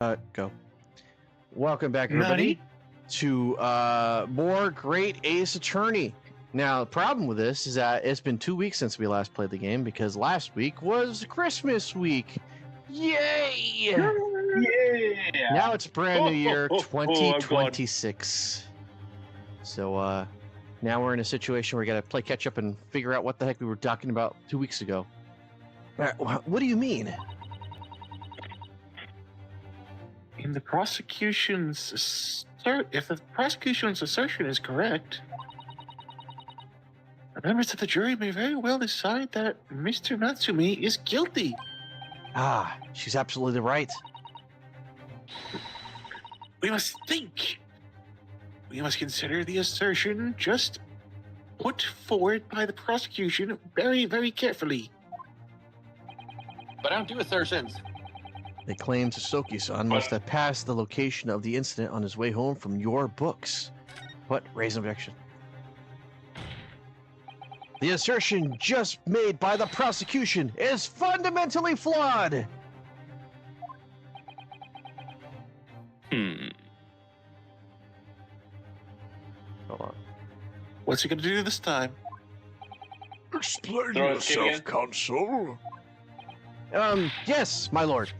Go. Welcome back, Nani? everybody, to more Great Ace Attorney. Now, the problem with this is that it's been 2 weeks since we last played the game because last week was Christmas week. Yay! Yeah. Now it's brand new year, I'm gone. 2026. So now we're in a situation where we got to play catch up and figure out what the heck we were talking about 2 weeks ago. What do you mean? In the prosecution's if the prosecution's assertion is correct, the members of the jury may very well decide that Mr. Natsumi is guilty. Ah, she's absolutely right. We must think. We must consider the assertion just put forward by the prosecution very, very carefully. But I don't do assertions. They claim Sosoki-san must have passed the location of the incident on his way home from your books. But raise an objection. The assertion just made by the prosecution is fundamentally flawed. Hold on. What's he going to do this time? Explain Throw his kid yourself, again. counsel. Yes, my lord.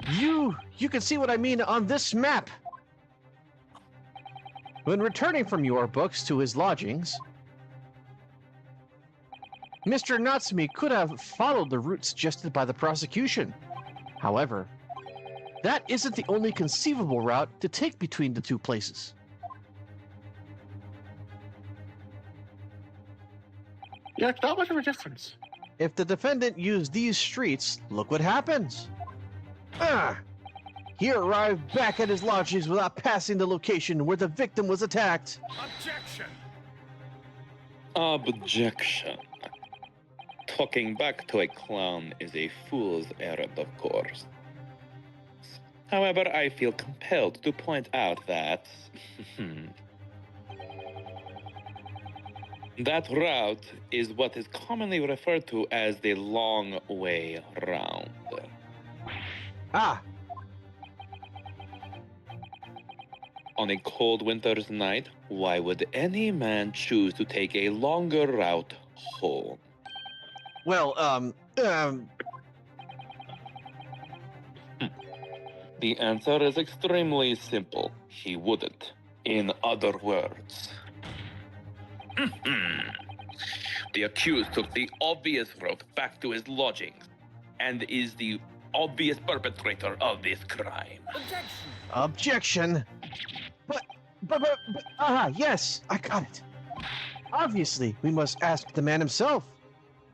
You can see what I mean on this map. When returning from your books to his lodgings, Mr. Natsumi could have followed the route suggested by the prosecution. However, that isn't the only conceivable route to take between the two places. Yeah, not much of a difference. If the defendant used these streets, look what happens. He arrived back at his lodgings without passing the location where the victim was attacked. Objection! Objection. Talking back to a clown is a fool's errand, of course. However, I feel compelled to point out that that route is what is commonly referred to as the long way round. Ah, On a cold winter's night, why would any man choose to take a longer route home? well, The answer is extremely simple. He wouldn't. In other words, the accused took the obvious route back to his lodgings and is the obvious perpetrator of this crime. objection. But, yes, I got it. Obviously, we must ask the man himself.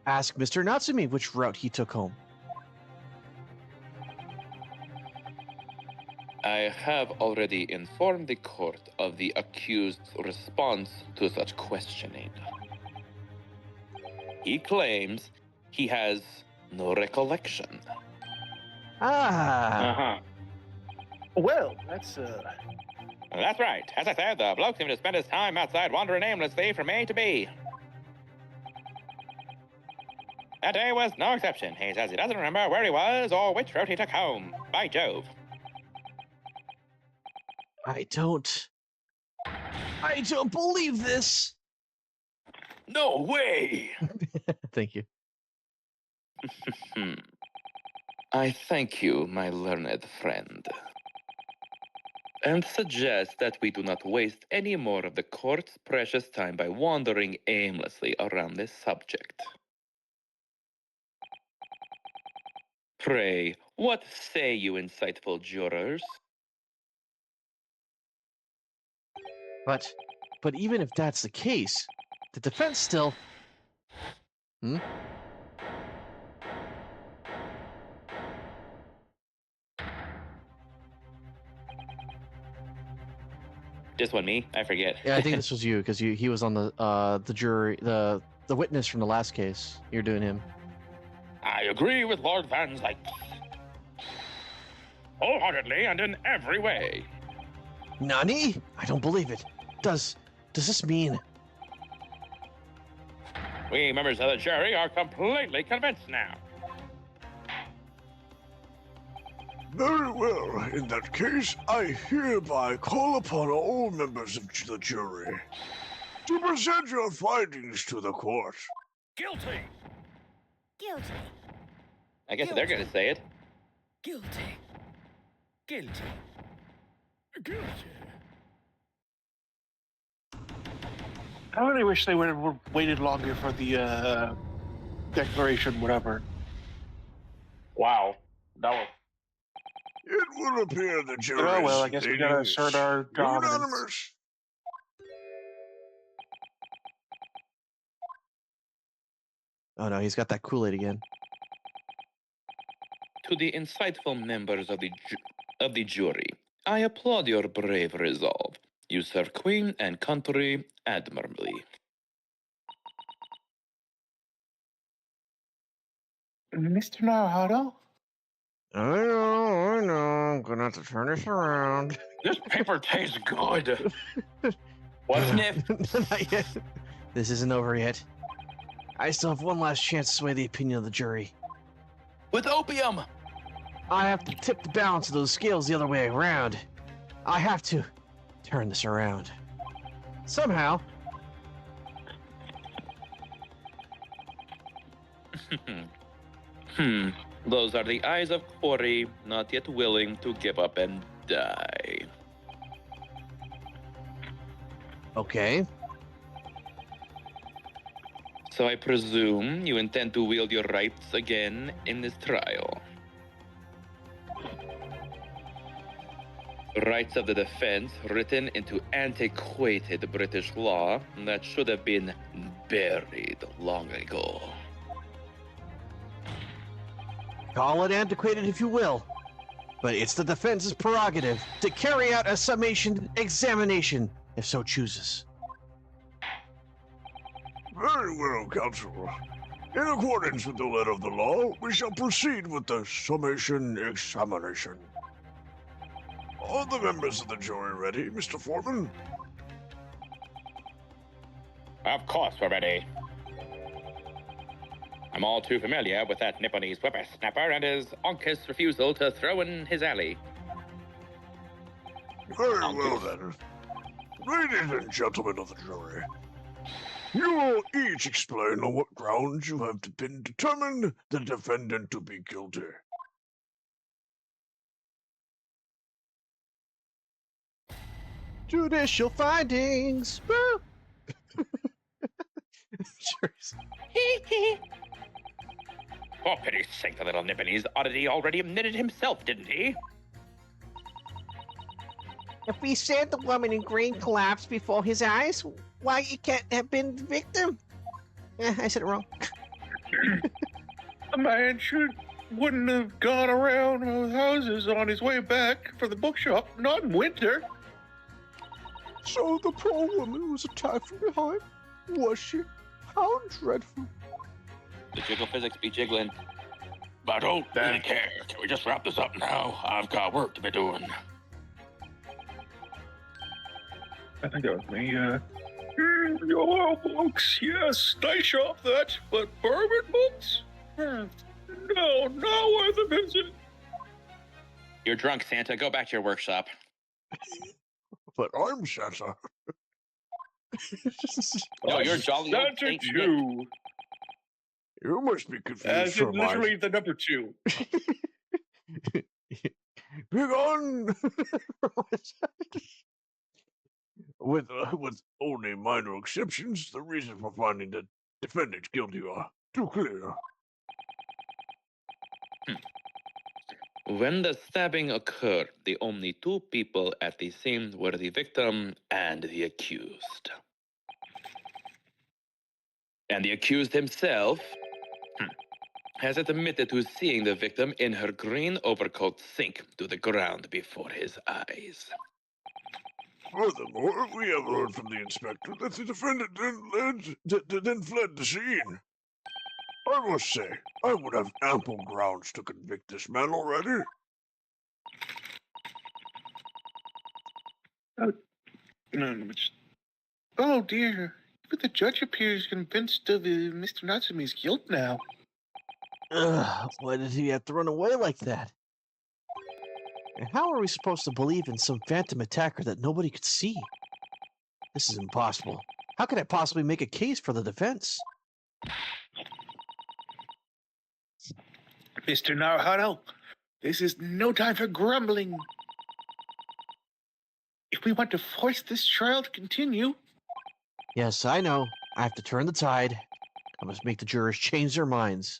Ask Mr. Natsumi which route he took home. I have already informed the court of the accused's response to such questioning. He claims he has no recollection. Ah, Well, that's That's right. As I said, the bloke seemed to spend his time outside wandering aimlessly from A to B. That day was no exception. He says he doesn't remember where he was or which route he took home. By Jove. I don't believe this. No way! Thank you. I thank you, my learned friend. And suggest that we do not waste any more of the court's precious time by wandering aimlessly around this subject. Pray, what say you, insightful jurors? But even if that's the case, the defense still... Just one me? I forget. Yeah, I think this was you, because he was on the jury, the witness from the last case. You're doing him. I agree with Lord Van Zyke. Wholeheartedly and in every way. Nani? I don't believe it. Does this mean... We members of the jury are completely convinced now. Very well. In that case, I hereby call upon all members of the jury to present your findings to the court. Guilty! Guilty. I guess they're gonna say it. Guilty. Guilty. Guilty. I really wish they would have waited longer for the declaration, whatever. Wow. That was It will appear the jury Oh well, I guess we gotta assert our dominance. unanimous. Oh no, he's got that Kool-Aid again. To the insightful members of the jury, I applaud your brave resolve. You serve Queen and country admirably. Mr. Naruto? I know. I'm gonna have to turn this around. This paper tastes good. what? Sniff. Not yet. This isn't over yet. I still have one last chance to sway the opinion of the jury. With opium. I have to tip the balance of those scales the other way around. I have to turn this around. Somehow. Those are the eyes of Corey, not yet willing to give up and die. Okay. So I presume you intend to wield your rights again in this trial. Rights of the defense written into antiquated British law that should have been buried long ago. Call it antiquated if you will, but it's the defense's prerogative to carry out a summation examination if so chooses. Very well, Counsel. In accordance with the letter of the law, we shall proceed with the summation examination. Are the members of the jury ready, Mr. Foreman? Of course we're ready. I'm all too familiar with that Nipponese whippersnapper and his onkus refusal to throw in his alley. Very well, then. Ladies and gentlemen of the jury, you will each explain on what grounds you have been determined the defendant to be guilty. Judicial findings. Woo! Sure. For pity's sake, the little Nipponese oddity already admitted himself, didn't he? If we said the woman in green collapsed before his eyes, why he can't have been the victim? I said it wrong. A man wouldn't have gone around those houses on his way back from the bookshop, not in winter. So the poor woman was attacked from behind, was she? How dreadful. The jiggle physics be jiggling. I don't really care. Can we just wrap this up now? I've got work to be doing. I think that was me, oh, books, yes, nice shop that, but bourbon books? No, not worth a visit. You're drunk, Santa. Go back to your workshop. But I'm Santa. No, you're jolly old Santa Saint Nick. Jew, You must be confused as in from my... literally the number 2. Big on! With only minor exceptions, the reason for finding the defendant guilty are too clear. When the stabbing occurred, the only two people at the scene were the victim and the accused. And the accused himself has admitted to seeing the victim in her green overcoat sink to the ground before his eyes. Furthermore, we have heard from the inspector that the defendant then fled the scene. I must say, I would have ample grounds to convict this man already. Oh dear, but the judge appears convinced of Mr. Natsumi's guilt now. Ugh, why did he have to run away like that? And how are we supposed to believe in some phantom attacker that nobody could see? This is impossible. How could I possibly make a case for the defense? Mr. Naruto, this is no time for grumbling. If we want to force this trial to continue, Yes, I know. I have to turn the tide. I must make the jurors change their minds.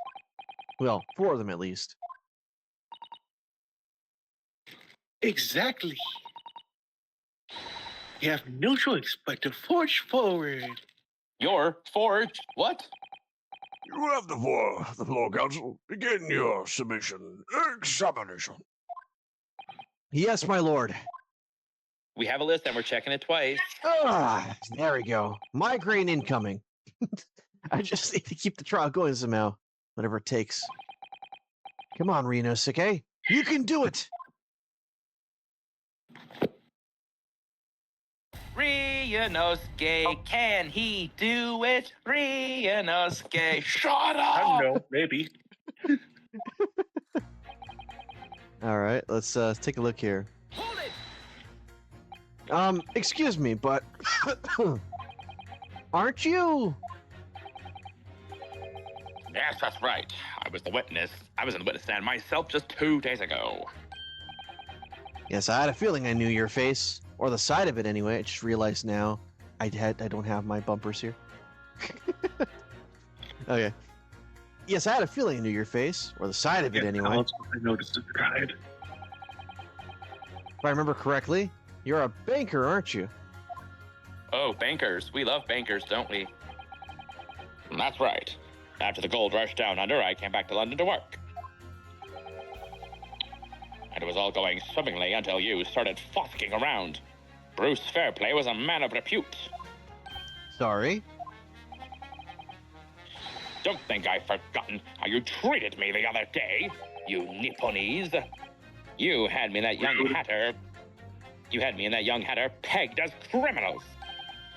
Well, 4 of them at least. exactly. You have no choice but to forge forward. Your forge? What? You have the floor, Counsel. Begin your submission examination. Yes, my lord. We have a list and we're checking it twice. Ah, there we go. Migraine incoming. I just need to keep the trial going somehow, whatever it takes. Come on, Rinosuke. You can do it! Rinosuke, can he do it? Rinosuke, shut I up! don't know, maybe. All right, let's take a look here. Hold it! Excuse me, but aren't you? Yes, that's right. I was the witness. I was in the witness stand myself just 2 days ago. Yes, I had a feeling I knew your face, or the side of it anyway. I just realized now I don't have my bumpers here. Okay. Yes, I had a feeling I knew your face, or the side of it anyway. I noticed it cried. If I remember correctly, you're a banker, aren't you? Oh, bankers. We love bankers, don't we? That's right. After the gold rush down under, I came back to London to work. And it was all going swimmingly until you started frolicking around. Bruce Fairplay was a man of repute. Sorry. Don't think I've forgotten how you treated me the other day, you Nipponese. You had me and that young hatter pegged as criminals.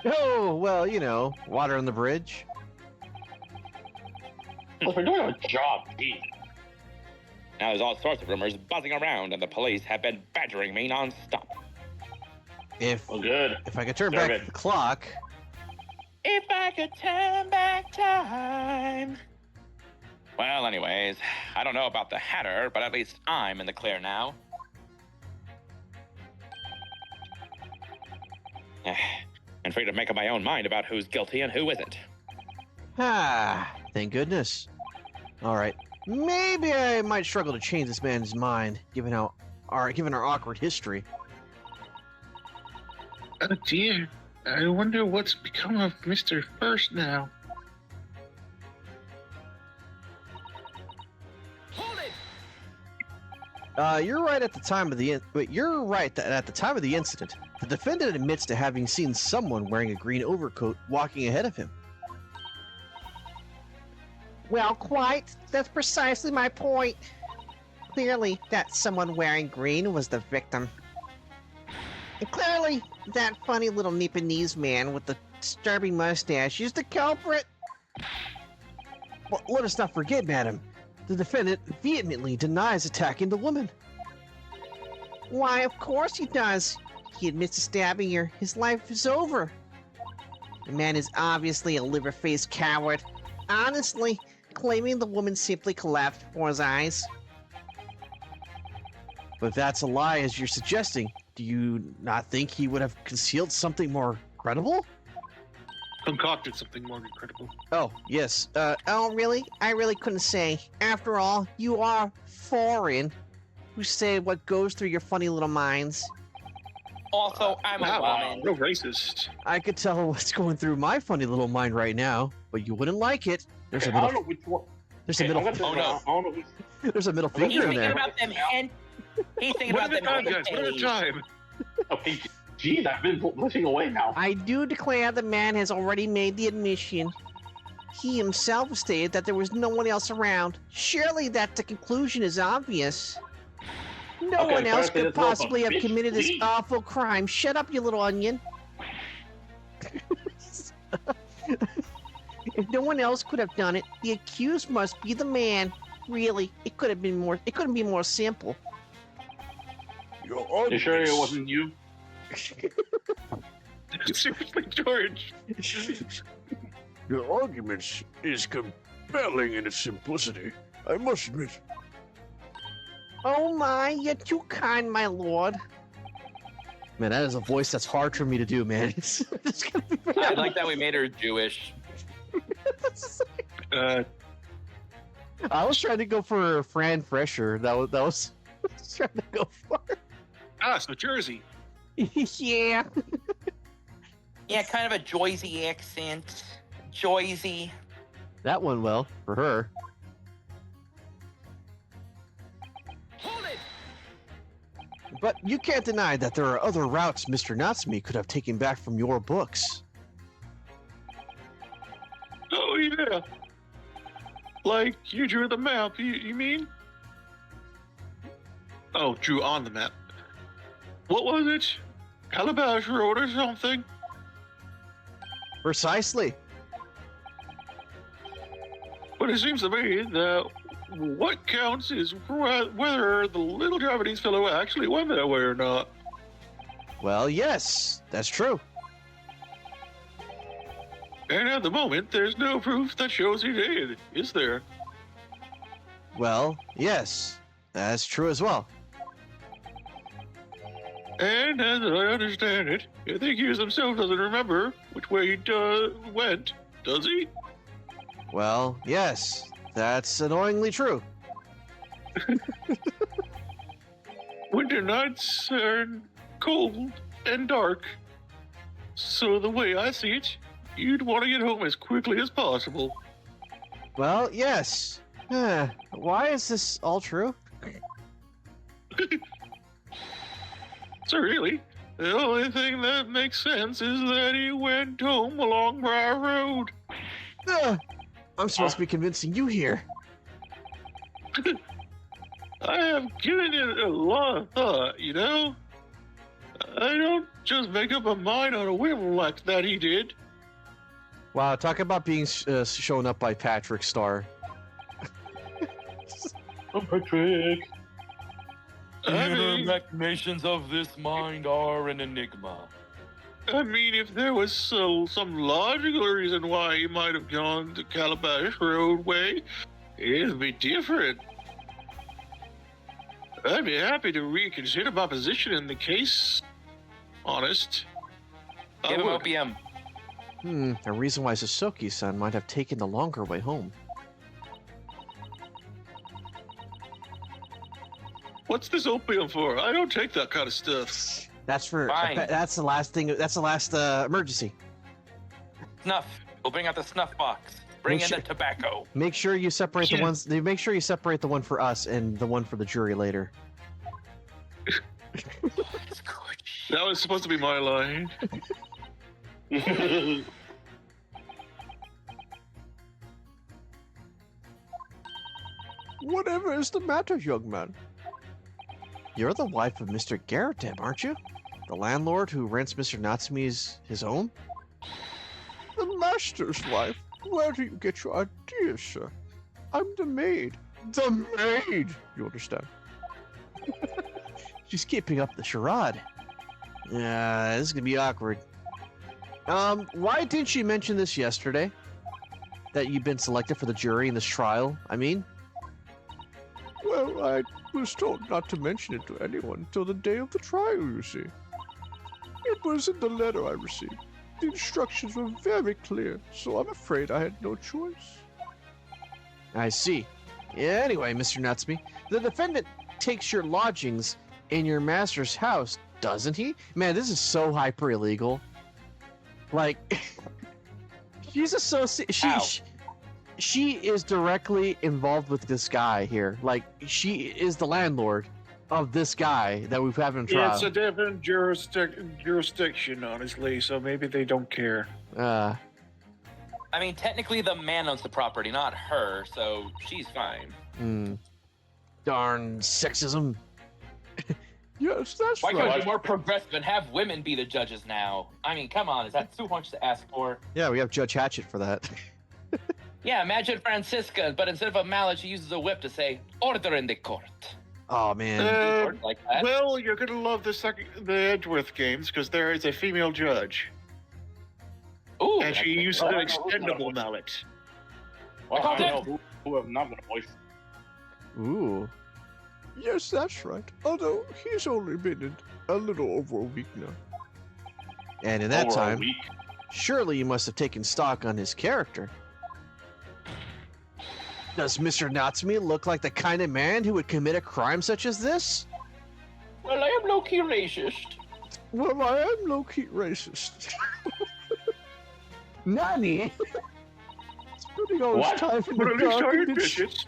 Oh, well, you know, water on the bridge. Well, we're doing our job, Pete. Now there's all sorts of rumors buzzing around, and the police have been badgering me nonstop. If Well, good. I could turn Serve back it. the clock. If I could turn back time. Well, anyways, I don't know about the Hatter, but at least I'm in the clear now. And free to make up my own mind about who's guilty and who isn't. Ah, thank goodness. All right, maybe I might struggle to change this man's mind, given our awkward history. Oh dear. I wonder what's become of Mr. First now. Hold it! You're right at the time of the you're right that at the time of the incident, the defendant admits to having seen someone wearing a green overcoat walking ahead of him. Well, quite. That's precisely my point. Clearly, that someone wearing green was the victim. And clearly, that funny little Nipponese man with the disturbing mustache is the culprit. Well, let us not forget, madam, the defendant vehemently denies attacking the woman. Why, of course he does. He admits to stabbing her. His life is over. The man is obviously a liver-faced coward. Honestly, claiming the woman simply collapsed before his eyes. But if that's a lie, as you're suggesting, do you not think he would have concealed something more credible? Concocted something more incredible. Oh, yes. Oh, really? I really couldn't say. After all, you are foreign. Who say what goes through your funny little minds? Also, I'm a Wow, woman. no racist. I could tell what's going through my funny little mind right now, but you wouldn't like it. There's a I don't middle, know which one. there's a Okay, I'm middle, gonna turn Oh, no. around. I don't know which. there's a middle He's finger in thinking there. about them hen. He's thinking One about at a them time, guys. One at a time. Okay, geez, I've been lifting away now. I do declare the man has already made the admission. He himself stated that there was no one else around. Surely that the conclusion is obvious. No Okay, one else first, could it's not a possibly have bitch, committed this please. awful crime. Shut up, you little onion. If no one else could have done it, the accused must be the man. Really, it couldn't be more simple. Your You sure it arguments, wasn't you? Seriously, George. your arguments is compelling in its simplicity. I must admit. Oh my, you're too kind, my lord. Man, that is a voice that's hard for me to do, man. It's gonna be very I like that we made her Jewish. I was trying to go for Fran Fresher. That was I was trying to go for. So Jersey. Yeah. Yeah, kind of a Joyzy accent. Joyzy. That one well for her. Hold it! But you can't deny that there are other routes Mr. Natsumi could have taken back from your books. Oh, yeah. Like, you drew the map, you mean? Oh, drew on the map. What was it? Calabash Road or something? Precisely. But it seems to me that what counts is whether the little Japanese fellow actually went that way or not. Well, yes, that's true. And at the moment, there's no proof that shows he did, is there? Well, yes, that's true as well. And as I understand it, I think he himself doesn't remember which way he went, does he? Well, yes, that's annoyingly true. Winter nights are cold and dark. So the way I see it, you'd want to get home as quickly as possible. Well, yes. Why is this all true? So really, the only thing that makes sense is that he went home along Briar Road. I'm supposed to be convincing you here. I have given it a lot of thought, you know? I don't just make up my mind on a whim like that he did. Wow, talk about being shown up by Patrick Star. Oh, Patrick. I mean, machinations of this mind are an enigma. if there was some logical reason why he might have gone the Calabash Road way, it'd be different. I'd be happy to reconsider my position in the case. Honest. I Give him would. opium. A reason why Sasoki-san might have taken the longer way home. What's this opium for? I don't take that kind of stuff. That's for. Fine. That's the last thing. That's the last emergency. Snuff. We'll bring out the snuff box. Bring Make in sure- the tobacco. Make sure you separate the Yeah. ones. Make sure you separate the one for us and the one for the jury later. It's good. That was supposed to be my line. Whatever is the matter, young man? You're the wife of Mr. Garretem, aren't you? The landlord who rents Mr. Natsumi's his own? The master's wife? Where do you get your ideas, sir? I'm the maid. The maid! You understand? She's keeping up the charade. Yeah, this is gonna be awkward. Why didn't you mention this yesterday? That you've been selected for the jury in this trial, I mean? Well, I was told not to mention it to anyone until the day of the trial, you see. It was in the letter I received. The instructions were very clear, so I'm afraid I had no choice. I see. Yeah, anyway, Mr. Natsumi, the defendant takes your lodgings in your master's house, doesn't he? Man, this is so hyper illegal. Like, she's associated. How? She is directly involved with this guy here. Like, she is the landlord of this guy that we've had in trial. It's a different jurisdiction, honestly, so maybe they don't care. I mean, technically the man owns the property, not her, so she's fine. Darn sexism. Yes, that's Why can't we right. be more progressive and have women be the judges now? I mean, come on, is that too much to ask for? Yeah, we have Judge Hatchet for that. Yeah, imagine Francisca, but instead of a mallet, she uses a whip to say, order in the court. Oh man. Like that. Well, you're gonna love the Edgeworth games because there is a female judge, Ooh, and she uses Oh, an I know who's gonna extendable voice. mallet. Well, call I don't know who I'm not gonna voice. Ooh. Yes, that's right. Although he's only been in a little over a week now. And in that Over a time, week. surely you must have taken stock on his character. Does Mr. Natsumi look like the kind of man who would commit a crime such as this? Well, I am low-key racist. Well, I am low-key racist. Nani? Spending all his What? time in But the at least I dark and admit it.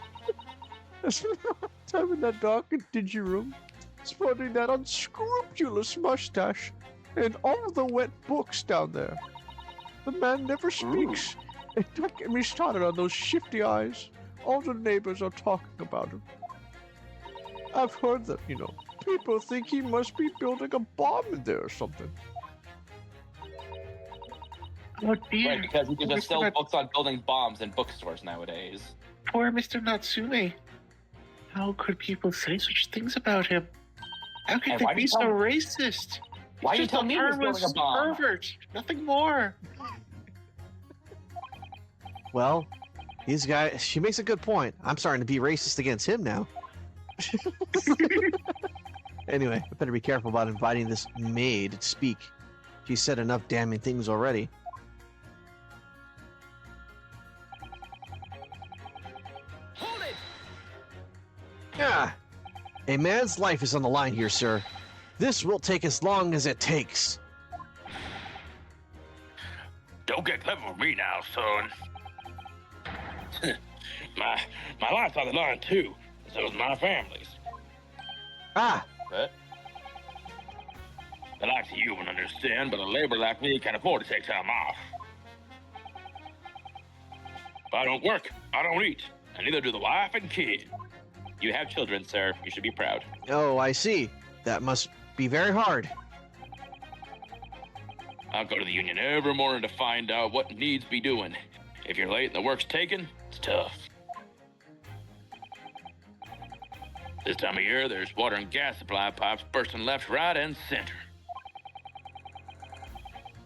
spending all his time in that dark and dingy room, sporting that unscrupulous mustache and all the wet books down there. The man never speaks. And don't get me started on those shifty eyes. All the neighbors are talking about him. I've heard that, people think he must be building a bomb in there or something. Oh dear. Right, because you can just Mr. sell Nat- books on building bombs in bookstores nowadays. Poor Mr. Natsume. How could people say such things about him? How could And they why do be you so tell- racist? Why He's you just tell me he's building a harmless bomb? pervert. Nothing more. Well, these guys, she makes a good point. I'm starting to be racist against him now. Anyway, I better be careful about inviting this maid to speak. She said enough damning things already. Hold it! Ah, a man's life is on the line here, sir. This will take as long as it takes. Don't get clever with me now, son. my life's on the line too. So is my family's. Ah, What? The likes of you won't understand, but a laborer like me can afford to take time off. If I don't work, I don't eat, and neither do the wife and kid. You have children, sir. You should be proud. oh, I see. That must be very hard. I'll go to the union every morning to find out what needs be doing. If you're late and the work's taken, it's tough. This time of year, there's water and gas supply pipes bursting left, right, and center.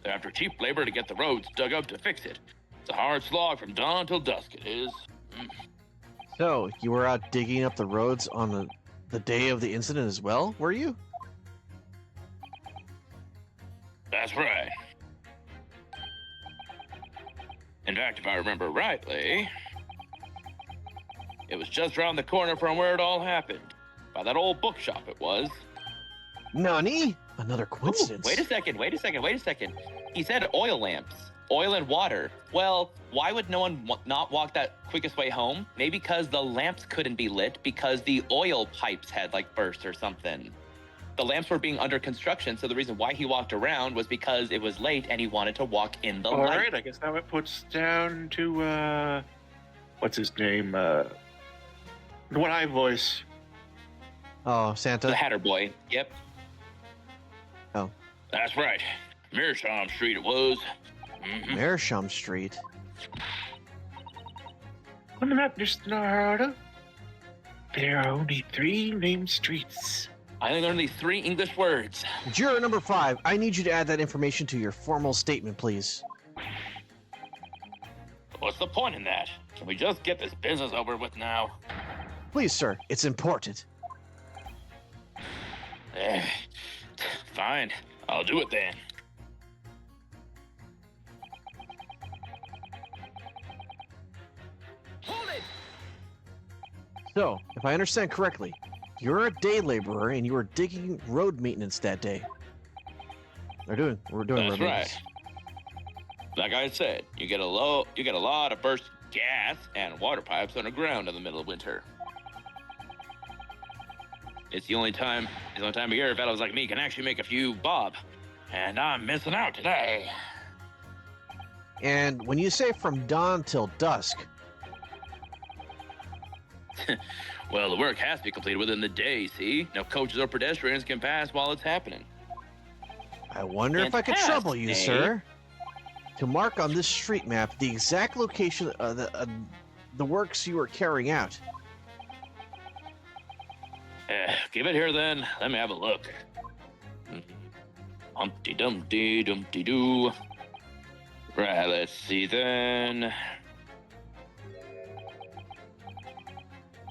They're after cheap labor to get the roads dug up to fix it. It's a hard slog from dawn till dusk, it is. So, you were out digging up the roads on the day of the incident as well, were you? That's right. In fact, if I remember rightly, it was just around the corner from where it all happened. By that old bookshop it was. Nani? Another Ooh, coincidence. wait a second. He said oil lamps, oil and water. Well, why would no one not walk that quickest way home? Maybe because the lamps couldn't be lit because the oil pipes had burst or something. The lamps were being under construction, so the reason why he walked around was because it was late and he wanted to walk in the All light. right, I guess now it puts down to what's his name? What I voice. Oh, Santa. The Hatter Boy. Yep. Oh. That's right. Meerschaum Street it was. Mhm. Meerschaum Street. On the map, Mr. Naruto, there are only 3 named streets. I only learned these 3 English words. Juror number 5, I need you to add that information to your formal statement, please. What's the point in that? Can we just get this business over with now? Please, sir, it's important. Eh, fine. I'll do it then. Hold it! So, if I understand correctly, you're a day laborer and you were digging road maintenance that day. We're doing That's road right. maintenance. Like I said, you get a lot of burst gas and water pipes underground in the middle of winter. It's the only time of year fellows like me can actually make a few bob. And I'm missing out today. And when you say from dawn till dusk, Well, the work has to be completed within the day, see? No coaches or pedestrians can pass while it's happening. I wonder if I could trouble you, Fantastic. sir, to mark on this street map the exact location of the works you are carrying out. give it here then. Let me have a look. Humpty Dumpty Dumpty Doo. Right, let's see then.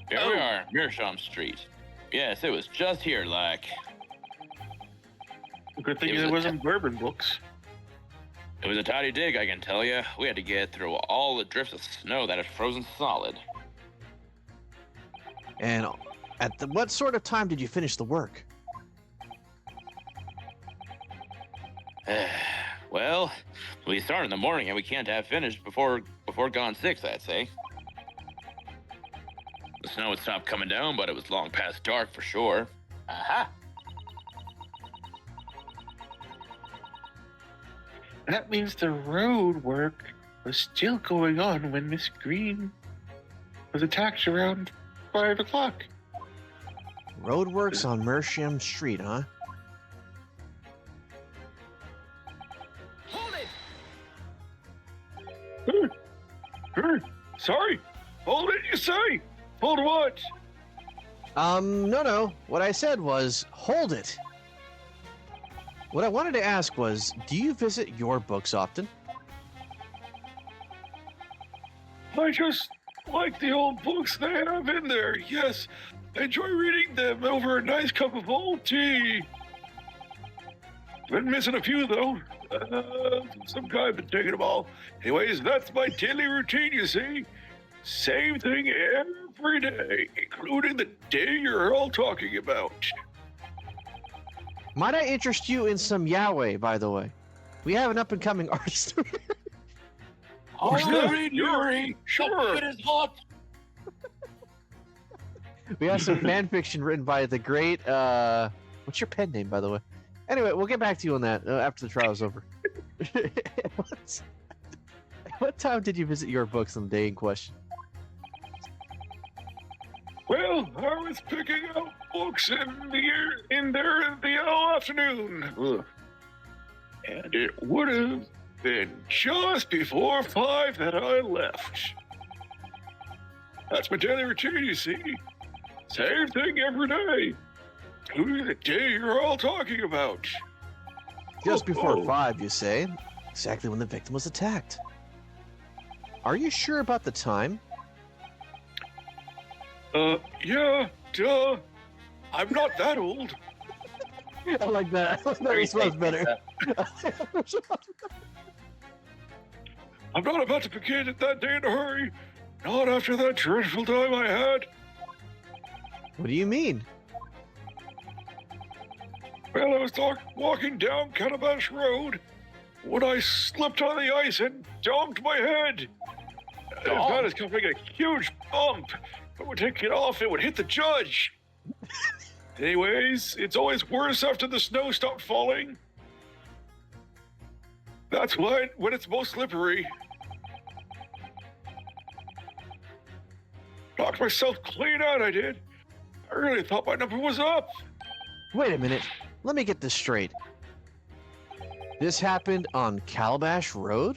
Here we are, Meerschaum Street. Yes, it was just here, like. Good thing It was it a wasn't bourbon books. It was a tidy dig, I can tell you. We had to get through all the drifts of snow that had frozen solid. And what sort of time did you finish the work? Well, we started in the morning and we can't have finished before gone 6, I'd say. The snow had stopped coming down, but it was long past dark for sure. Aha! That means the road work was still going on when Miss Green was attacked around 5 o'clock. Roadworks on Meerschaum Street, huh? Hold it! Sorry. Hold it, you say? Hold what? No. What I said was, hold it. What I wanted to ask was, do you visit your books often? I just like the old books they have in there. Yes, I enjoy reading them over a nice cup of old tea. Been missing a few, though. Some guy been taking them all. Anyways, that's my daily routine, you see. Same thing every day, including the day you're all talking about. Might I interest you in some Yahweh, by the way? We have an up-and-coming artist. Yuri, sure. It is hot! We have some fan fiction written by the great, what's your pen name, by the way? Anyway, we'll get back to you on that after the trial is over. What time did you visit your books on the day in question? Well, I was picking out books in there in the afternoon. And it would have been just before 5 that I left. That's my daily routine, you see. Same thing every day. To the day you're all talking about. Just before 5, you say? Exactly when the victim was attacked. Are you sure about the time? Yeah, duh. I'm not that old. I like that. That response better. I'm not about to begin at that day in a hurry. Not after that dreadful time I had. What do you mean? Well, I was walking down Calabash Road when I slipped on the ice and dumped my head. That is coming a huge bump. If I would take it off, it would hit the judge. Anyways, it's always worse after the snow stopped falling. That's when it's most slippery. Knocked myself clean out, I did. I really thought my number was up. Wait a minute. Let me get this straight. This happened on Calabash Road?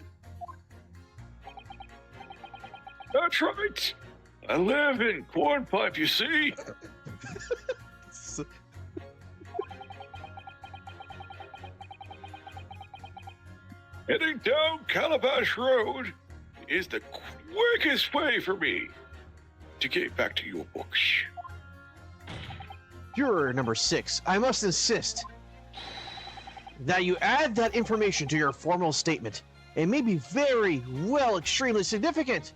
That's right. I live in Cornpipe, you see. Heading down Calabash Road is the quickest way for me to get back to your books. Juror number 6, I must insist that you add that information to your formal statement. It may be very well extremely significant.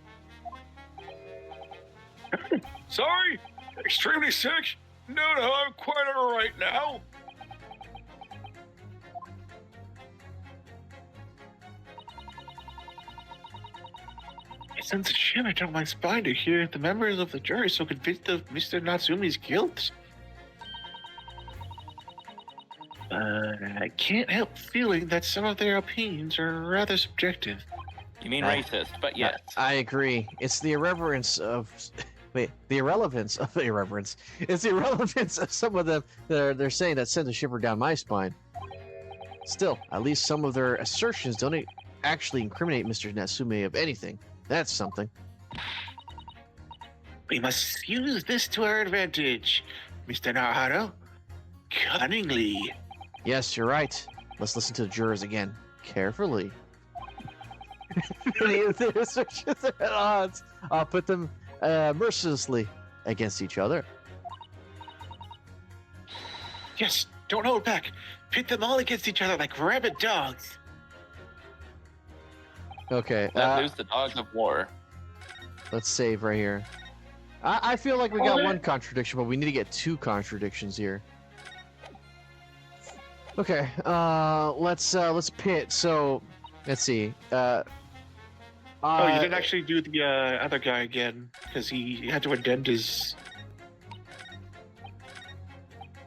Sorry? Extremely sick? No, I'm quite all right now. It sends a shiver down my spine to hear the members of the jury so convinced of Mr. Natsumi's guilt. I can't help feeling that some of their opinions are rather subjective. You mean racist, but yes. I agree. It's the irreverence of... Wait, the irrelevance of irreverence. It's the irrelevance of some of them that they're saying that sends a shiver down my spine. Still, at least some of their assertions don't actually incriminate Mr. Natsume of anything. That's something. We must use this to our advantage. Mr. Naruto. Cunningly. Yes, you're right. Let's listen to the jurors again, carefully. The assertions are at odds. I'll put them mercilessly against each other. Yes, don't hold back. Pit them all against each other like rabid dogs. Okay, There's the dogs of war. let's save right here. I feel like we got one contradiction, but we need to get 2 contradictions here. Okay, let's pit. So, let's see. Oh, you didn't actually do the other guy again because he had to addend his.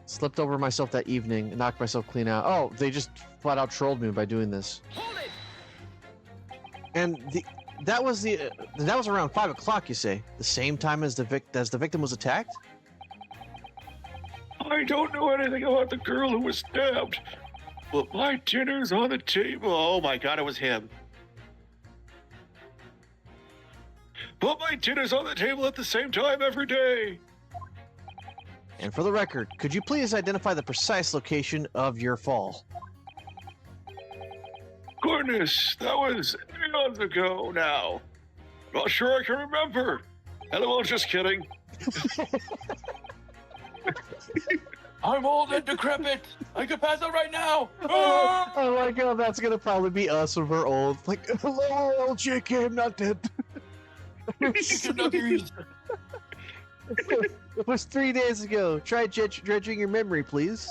Slipped over myself that evening and knocked myself clean out. Oh, they just flat out trolled me by doing this. Hold it! And that was around 5 o'clock. You say the same time as the victim was attacked. I don't know anything about the girl who was stabbed, but my dinner's on the table. Oh my god, it was him. But my dinner's on the table at the same time every day. And for the record, could you please identify the precise location of your fall? Goodness, that was eons ago now. Not sure I can remember. LOL, just kidding. I'm old and decrepit. I could pass out right now. Oh my god, that's gonna probably be us when we're old. Like, hello, JK, I'm not dead. It was 3 days ago. Try dredging your memory, please.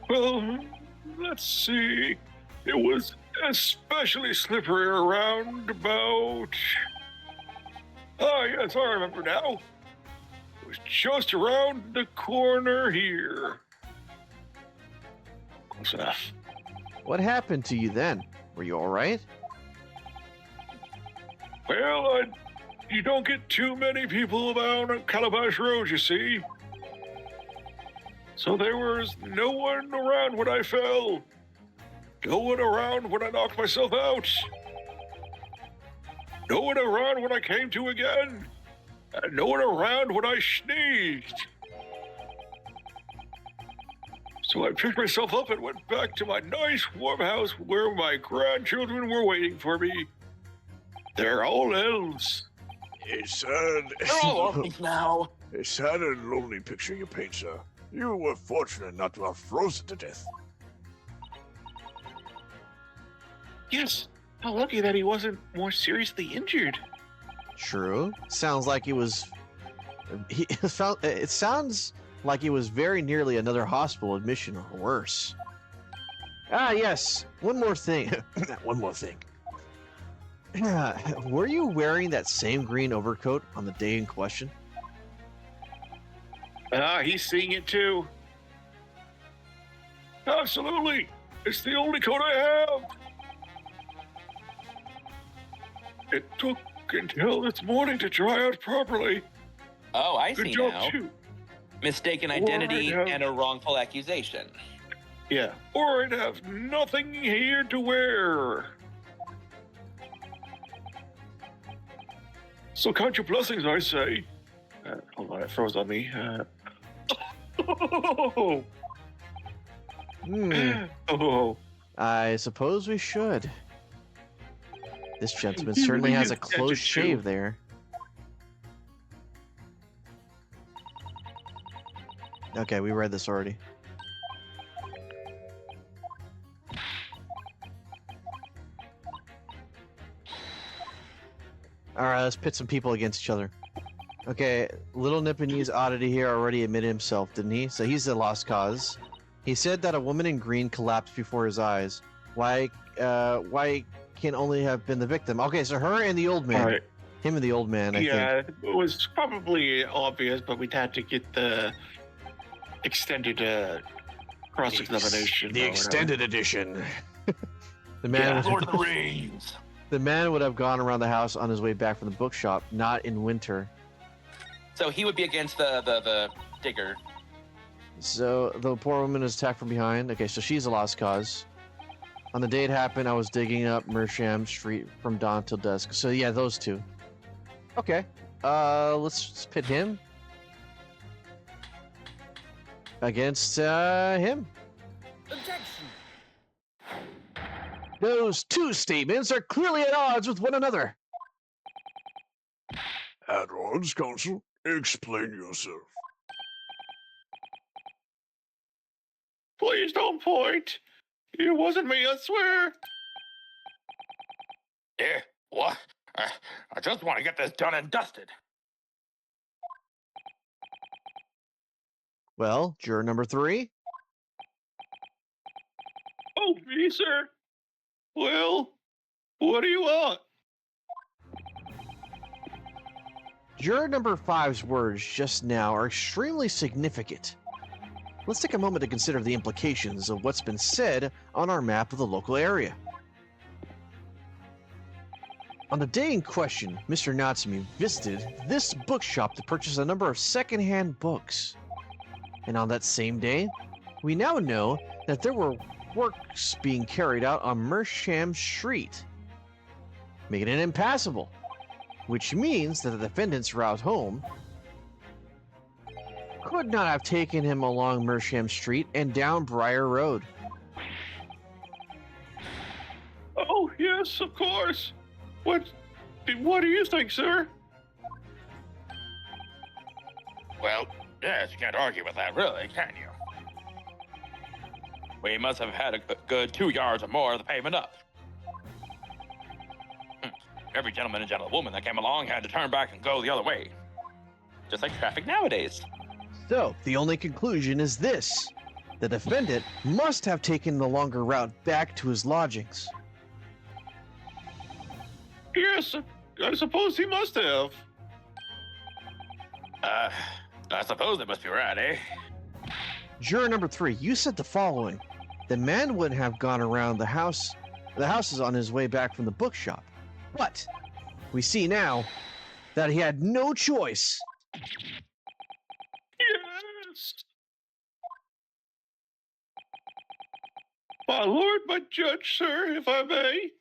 Well, let's see. It was especially slippery around about. Oh, yes, I remember now. It was just around the corner here. Close enough. What happened to you then? Were you alright? Well, you don't get too many people about on Calabash Road, you see. So there was no one around when I fell. No one around when I knocked myself out. No one around when I came to again. And no one around when I sneezed. So I picked myself up and went back to my nice warm house where my grandchildren were waiting for me. They're all elves. A sad, They're all orphans now. a sad and lonely picture you paint, sir. You were fortunate not to have frozen to death. Yes, how lucky that he wasn't more seriously injured. True. Sounds like it was. It sounds like it was very nearly another hospital admission or worse. Ah, yes. One more thing. One more thing. Were you wearing that same green overcoat on the day in question? He's seeing it too. Absolutely. It's the only coat I have. It took until this morning to dry out properly. Oh, I Good see job, now. too. Mistaken identity Or I'd have- and a wrongful accusation. Yeah. Or I'd have nothing here to wear. So count your blessings, I say. Hold on, it froze on me. Hmm. Oh. I suppose we should. This gentleman He certainly really has a is close tempted shave to. there. Okay, we read this already. Alright, let's pit some people against each other. Okay, little Nipponese oddity here already admitted himself, didn't he? So he's a lost cause. He said that a woman in green collapsed before his eyes. Why can only have been the victim? Okay, so her and the old man. All right. Him and the old man, I think. Yeah, it was probably obvious, but we'd had to get the extended cross-examination. The or whatever. extended edition. The man, Yeah. Lord of the Rings. the man would have gone around the house on his way back from the bookshop, not in winter. So he would be against the digger. So the poor woman is attacked from behind. Okay, so she's a lost cause. On the day it happened, I was digging up Mersham Street from dawn till dusk. So yeah, those two. Okay. Let's pit him against him. Objection! Those two statements are clearly at odds with one another. At odds, Counsel? Explain yourself. Please don't point. It wasn't me, I swear. Yeah, what? I just want to get this done and dusted. Well, juror number 3. Oh, me, sir. Well, what do you want? Juror number 5's words just now are extremely significant. Let's take a moment to consider the implications of what's been said on our map of the local area. On the day in question, Mr. Natsumi visited this bookshop to purchase a number of secondhand books. And on that same day, we now know that there were works being carried out on Mersham Street, making it impassable, which means that the defendant's route home could not have taken him along Mersham Street and down Briar Road. Oh, yes, of course. What do you think, sir? Well, yes, you can't argue with that, really, can you? We must have had a good 2 yards or more of the pavement up. Every gentleman and gentlewoman that came along had to turn back and go the other way. Just like traffic nowadays. So, the only conclusion is this. The defendant must have taken the longer route back to his lodgings. Yes, I suppose he must have. I suppose they must be right, eh? Juror number 3, you said the following. The man would have gone around the houses on his way back from the bookshop. But we see now that he had no choice. Yes. My lord, my judge, sir, if I may.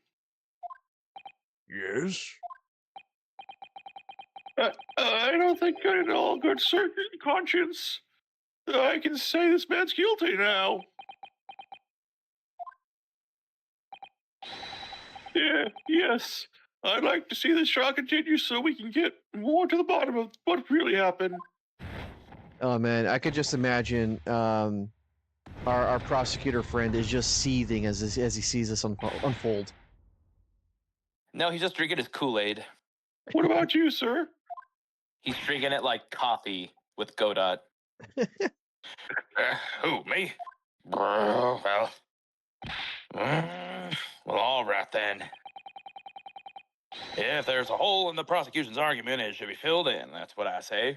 Yes? I don't think in all good conscience I can say this man's guilty now. Yes. I'd like to see this trial continue so we can get more to the bottom of what really happened. Oh man, I could just imagine our prosecutor friend is just seething as he sees this unfold. No, he's just drinking his Kool-Aid. What about you, sir? He's drinking it like coffee with Godot. Who, me? Well, all right then. If there's a hole in the prosecution's argument, it should be filled in. That's what I say.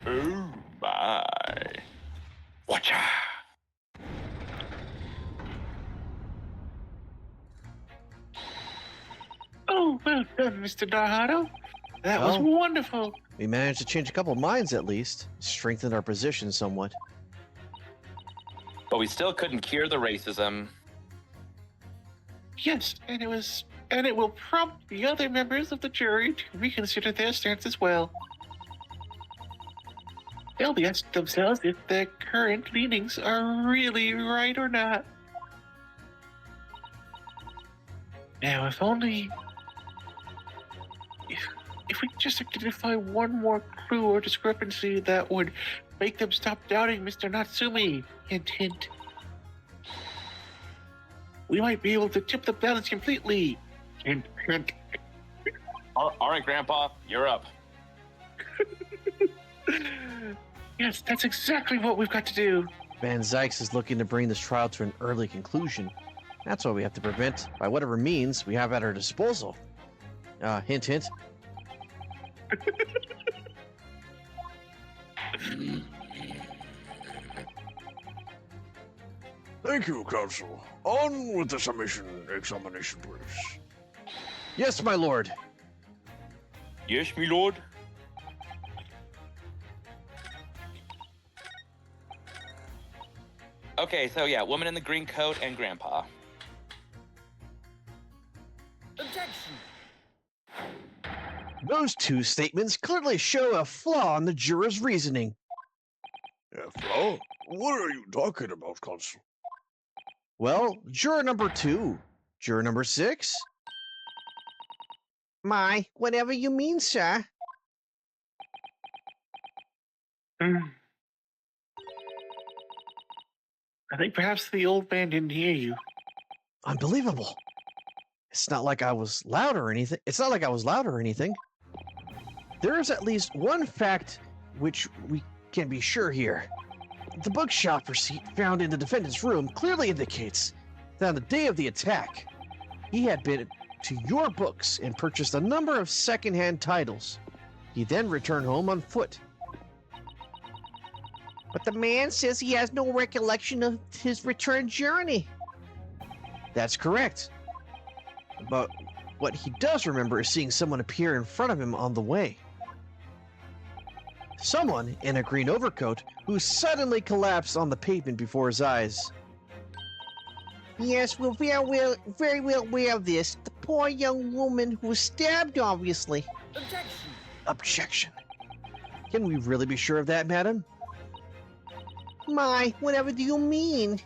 Oh, my. Watcha. Oh, well done, Mr. Darhado. That was Well. wonderful. We managed to change a couple minds at least, strengthened our position somewhat. But we still couldn't cure the racism. Yes, and it will prompt the other members of the jury to reconsider their stance as well. They'll be asking themselves if their current leanings are really right or not. Now, if we could just identify one more clue or discrepancy that would make them stop doubting Mr. Natsumi, hint, hint. We might be able to tip the balance completely. Hint, hint. All right, Grandpa, you're up. Yes, that's exactly what we've got to do. Van Zykes is looking to bring this trial to an early conclusion. That's what we have to prevent by whatever means we have at our disposal. Hint, hint. Thank you, Counsel. On with the summation examination, please. Yes, my lord. Yes, me lord. Okay, so yeah, woman in the green coat and Grandpa. Objection! Those two statements clearly show a flaw in the juror's reasoning. Flo? What are you talking about, Consul? Well, juror number 2, juror number 6. My, whatever you mean, sir. Hmm. I think perhaps the old man didn't hear you. Unbelievable. It's not like I was loud or anything. There is at least one fact which we can be sure here. The bookshop receipt found in the defendant's room clearly indicates that on the day of the attack, he had been to your books and purchased a number of second-hand titles. He then returned home on foot. But the man says he has no recollection of his return journey. That's correct. But what he does remember is seeing someone appear in front of him on the way. Someone in a green overcoat who suddenly collapsed on the pavement before his eyes. Yes, we're very well aware of this. The poor young woman who was stabbed, obviously. Objection. Objection. Can we really be sure of that, madam? My, whatever do you mean?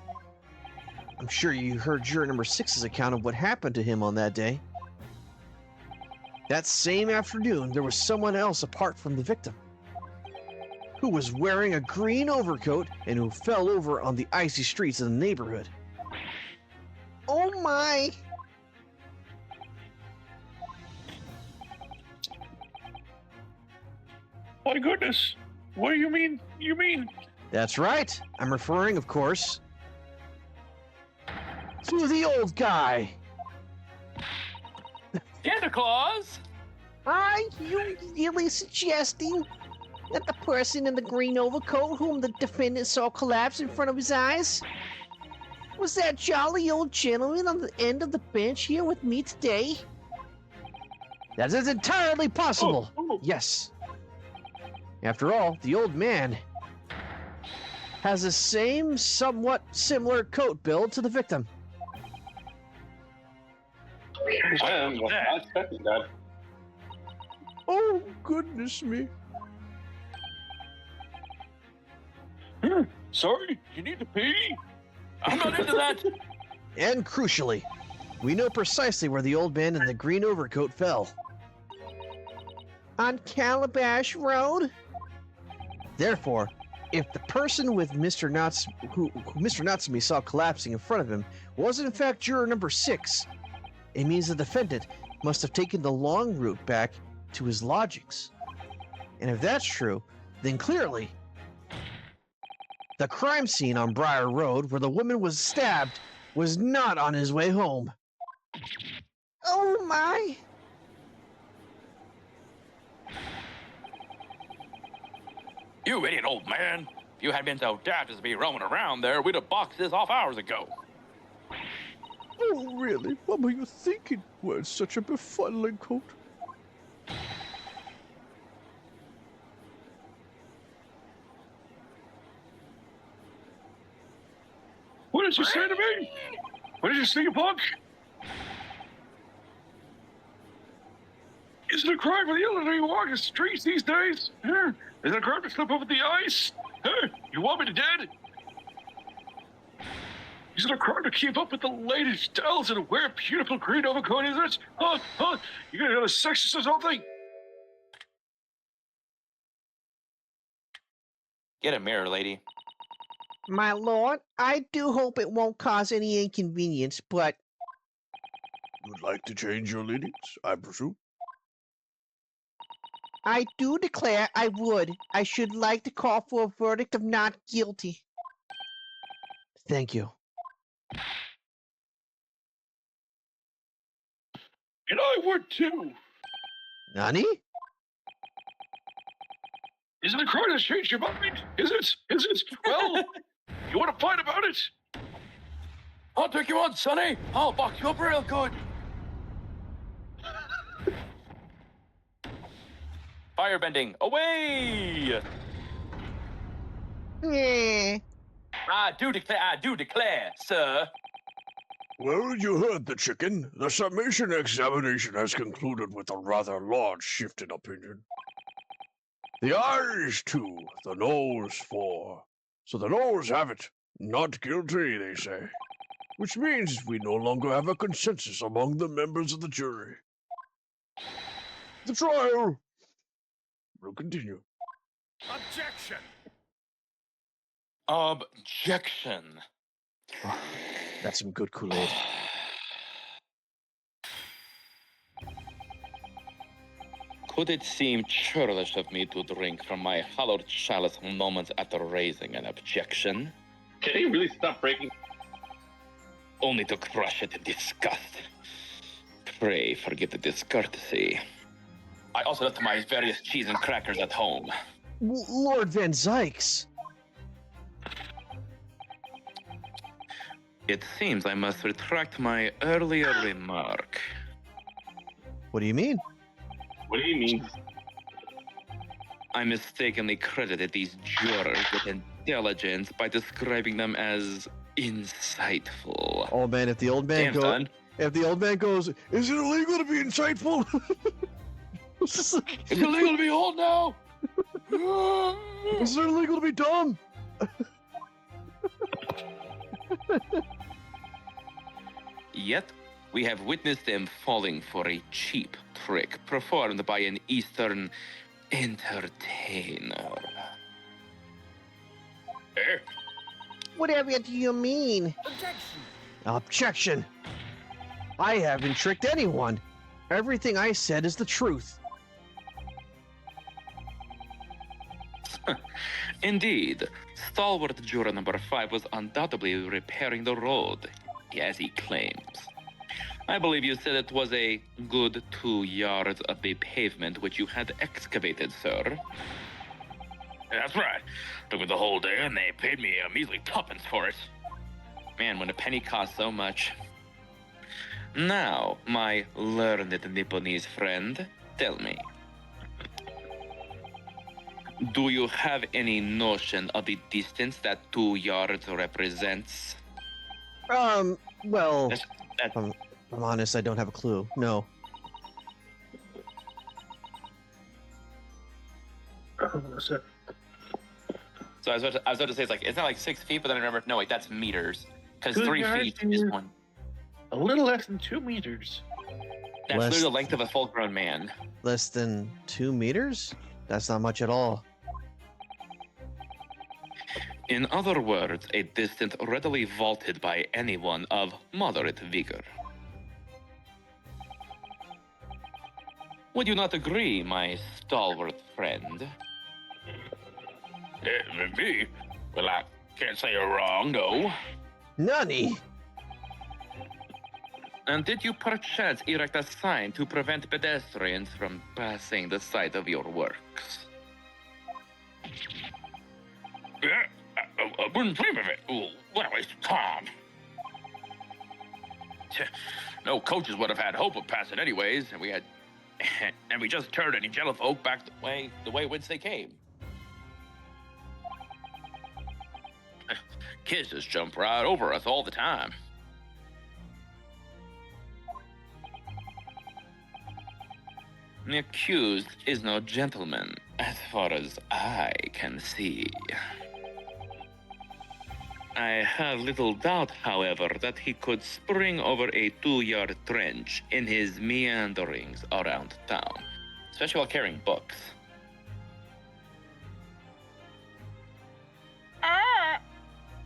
I'm sure you heard juror number 6's account of what happened to him on that day. That same afternoon, there was someone else apart from the victim, who was wearing a green overcoat and who fell over on the icy streets of the neighborhood. Oh my! My goodness. What do you mean? That's right. I'm referring, of course, to the old guy. Santa Claus. Are you really suggesting that the person in the green overcoat whom the defendant saw collapse in front of his eyes was that jolly old gentleman on the end of the bench here with me today? That is entirely possible. Oh. Yes. After all, the old man has the same, somewhat similar coat build to the victim. I was not expecting that. Oh, goodness me. Sorry, you need to pee? I'm not into that. And crucially, we know precisely where the old man in the green overcoat fell. On Calabash Road? Therefore, if the person with Mr. who Mr. Natsumi saw collapsing in front of him was in fact juror number 6, it means the defendant must have taken the long route back to his lodgings. And if that's true, then clearly the crime scene on Briar Road where the woman was stabbed was not on his way home. Oh my! You idiot old man. If you hadn't been so daft as to be roaming around there, we'd have boxed this off hours ago. Oh, really? What were you thinking wearing such a befuddling coat? What did you say to me? What did you say, punk? Is it a crime for the elderly to walk the streets these days? Huh? Is it a crime to slip over the ice? Huh? You want me to dead? Is it a crime to keep up with the latest styles and wear a beautiful green overcoat? Is it? Huh? You gonna go to sexist or something? Get a mirror, lady. My lord, I do hope it won't cause any inconvenience, but You'd like to change your leanings, I presume? I do declare I would. I should like to call for a verdict of not guilty. Thank you. And I would too. Nani? Is it a crime to change your mind? Is it? Well, you want to fight about it? I'll take you on, Sonny. I'll box you up real good. Firebending, away! Eh. I do declare, sir. Well, you heard the chicken. The summation examination has concluded with a rather large shift in opinion. The ayes 2, the noes 4. So the noes have it. Not guilty, they say. Which means we no longer have a consensus among the members of the jury. The trial will continue. Objection! Objection. That's some good Kool-Aid. Could it seem churlish of me to drink from my hallowed chalice moments after raising an objection? Can he really stop breaking? Only to crush it in disgust. Pray forgive the discourtesy. I also left my various cheese and crackers at home. Lord Van Zykes. It seems I must retract my earlier remark. What do you mean? What do you mean? I mistakenly credited these jurors with intelligence by describing them as insightful. Oh man, if the old man Damn, son. if the old man goes, is it illegal to be insightful? It's just like, It's illegal to be old now! is it illegal to be dumb? Yet, we have witnessed them falling for a cheap trick performed by an Eastern entertainer. Eh? Whatever do you mean? Objection. I haven't tricked anyone. Everything I said is the truth. Indeed, stalwart juror number 5 was undoubtedly repairing the road, as he claims. I believe you said it was a good 2 yards of the pavement which you had excavated, sir. That's right. Took me the whole day and they paid me a measly tuppence for it. Man, when a penny costs so much. Now, my learned Nipponese friend, tell me. Do you have any notion of the distance that 2 yards represents? Well, That's- if I'm honest, I don't have a clue. No. So I was about to say, it's like, it's not like 6 feet, but then I remember, no, wait, that's meters. Because 2 3 yards feet is is- one. A little less than 2 meters. That's Less- literally the length of a full-grown man. Less than 2 meters? That's not much at all. In other words, a distance readily vaulted by anyone of moderate vigor. Would you not agree, my stalwart friend? Me? Well, I can't say you're wrong, no. Nani? And did you perchance erect a sign to prevent pedestrians from passing the site of your works? Yeah, I wouldn't dream of it. Ooh, what a waste of time. No coaches would have had hope of passing anyways, and we just turned any jellyfolk back the way whence they came. Kids just jump right over us all the time. The accused is no gentleman, as far as I can see. I have little doubt, however, that he could spring over a 2-yard trench in his meanderings around town, especially while carrying books.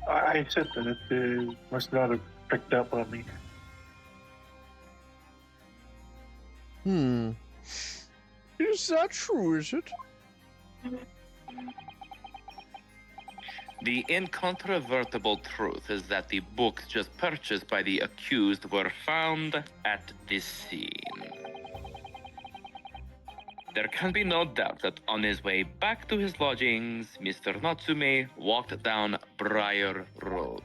I said that it must not have picked up on me. Is that true, is it? The incontrovertible truth is that the books just purchased by the accused were found at this scene. There can be no doubt that on his way back to his lodgings, Mr. Natsume walked down Briar Road.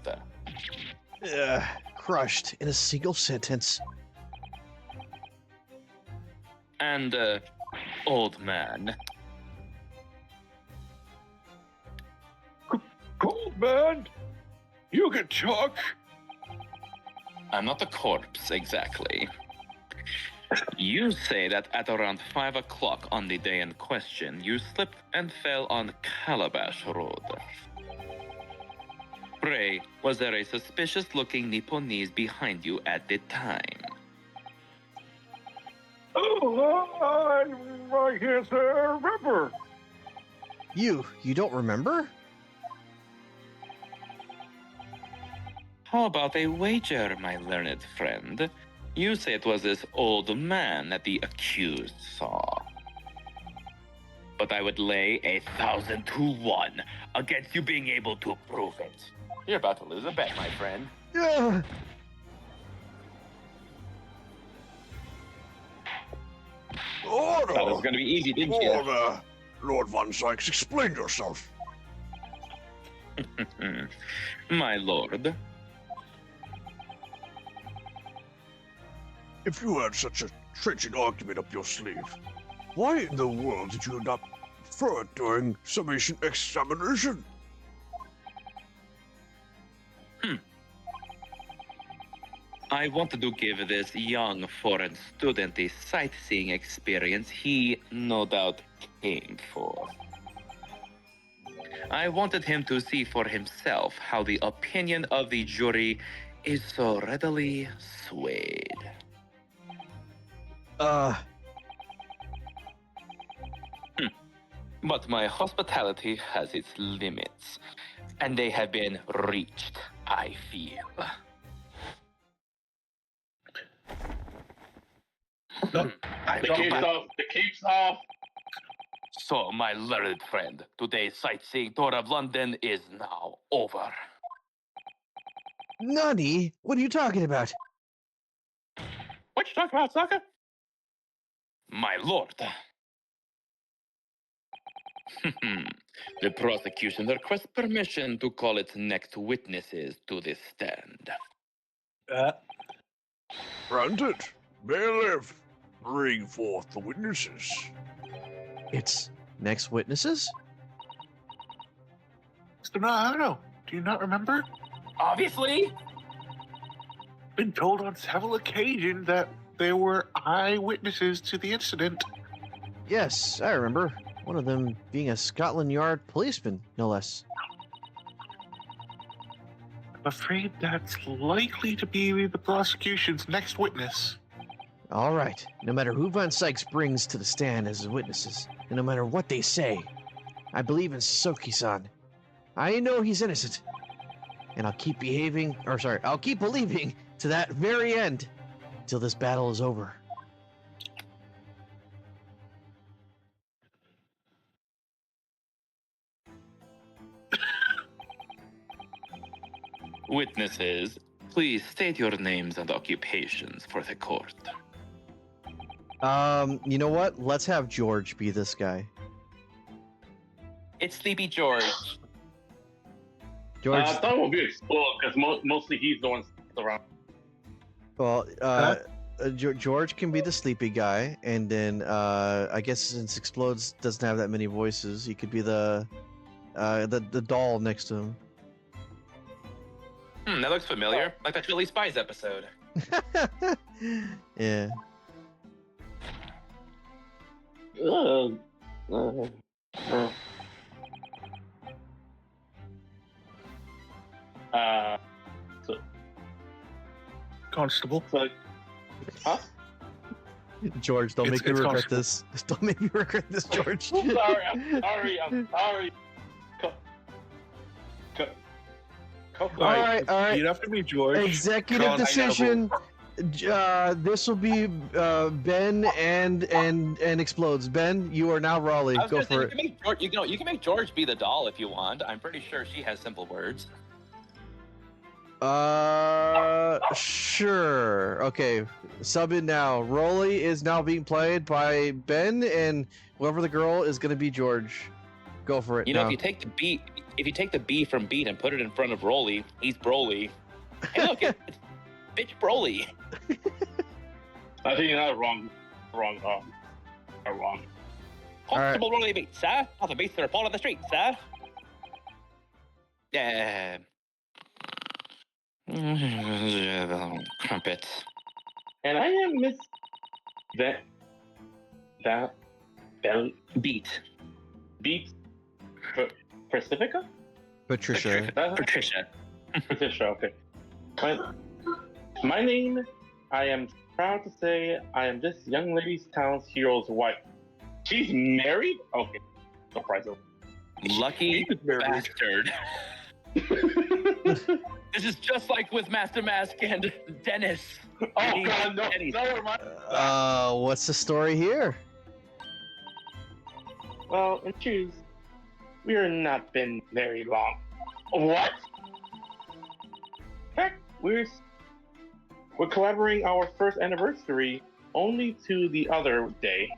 Crushed in a single sentence. And, old man, Cold man, you can talk. I'm not a corpse, exactly. You say that at around 5 o'clock on the day in question, you slipped and fell on Calabash Road. Pray, was there a suspicious-looking Nipponese behind you at the time? Oh, I can't remember. You don't remember? How about a wager, my learned friend? You say it was this old man that the accused saw. But I would lay 1,000 to 1 against you being able to prove it. You're about to lose a bet, my friend. Yeah. Order! Thought it was gonna be easy, didn't you? Order! Lord Von Sykes, explain yourself. My lord, If you had such a trenchant argument up your sleeve, why in the world did you not throw it during summation examination? I wanted to give this young foreign student the sightseeing experience he, no doubt, came for. I wanted him to see for himself how the opinion of the jury is so readily swayed. But my hospitality has its limits, and they have been reached, I feel. I The go cape's back. off. The cape's off. So, my learned friend, today's sightseeing tour of London is now over. Nani? What are you talking about? What you talking about, sucker? My lord. The prosecution requests permission to call its next witnesses to the stand. Granted. Bailiff, bring forth the witnesses. It's next witnesses? Mr. Nahano, do you not remember? Obviously. Been told on several occasions that there were eyewitnesses to the incident. Yes, I remember. One of them being a Scotland Yard policeman, no less. I'm afraid that's likely to be the prosecution's next witness. All right. No matter who Von Sykes brings to the stand as witnesses, and no matter what they say, I believe in Soki-san. I know he's innocent. And I'll keep I'll keep believing to that very end, till this battle is over. Witnesses, please state your names and occupations for the court. You know what? Let's have George be this guy. It's Sleepy George. George. I thought it would be Explode because mostly he's the one around. Well, George can be the sleepy guy, and then I guess since Explodes doesn't have that many voices, he could be the doll next to him. That looks familiar, like that Philly Spies episode. Yeah. Constable. Huh? George, don't make me It's regret Constable. this. Don't make me regret this, George. I'm sorry. I'm sorry. All right. Repeat after me, George. Executive Con- decision. This will be Ben and Explodes. Ben, you are now Raleigh. I was Go gonna say, for you it. can make George, you can make George be the doll if you want. I'm pretty sure she has simple words. Sure. Okay, sub in now. Rolly is now being played by Ben, and whoever the girl is going to be George. Go for it. You know, now. if you take the B from beat and put it in front of Rolly, he's Broly. Hey, look, it's bitch Broly. I think you're not wrong. Wrong. Constable Rolly beats, sir. All the beats that are part of the street, sir. Yeah. Crumpets. And I am Miss Beat. Beat Pacifica? Patricia. Patricia. Patricia, okay. My name, I am proud to say, I am this young lady's town's hero's wife. She's married? Okay. Surprise. Lucky He's married. bastard. This is just like with Master Mask and Dennis. Oh God, no! Denny's. Never mind. What's the story here? Well, in truth, we are not been very long. What? Heck, we're collaborating our first anniversary only to the other day.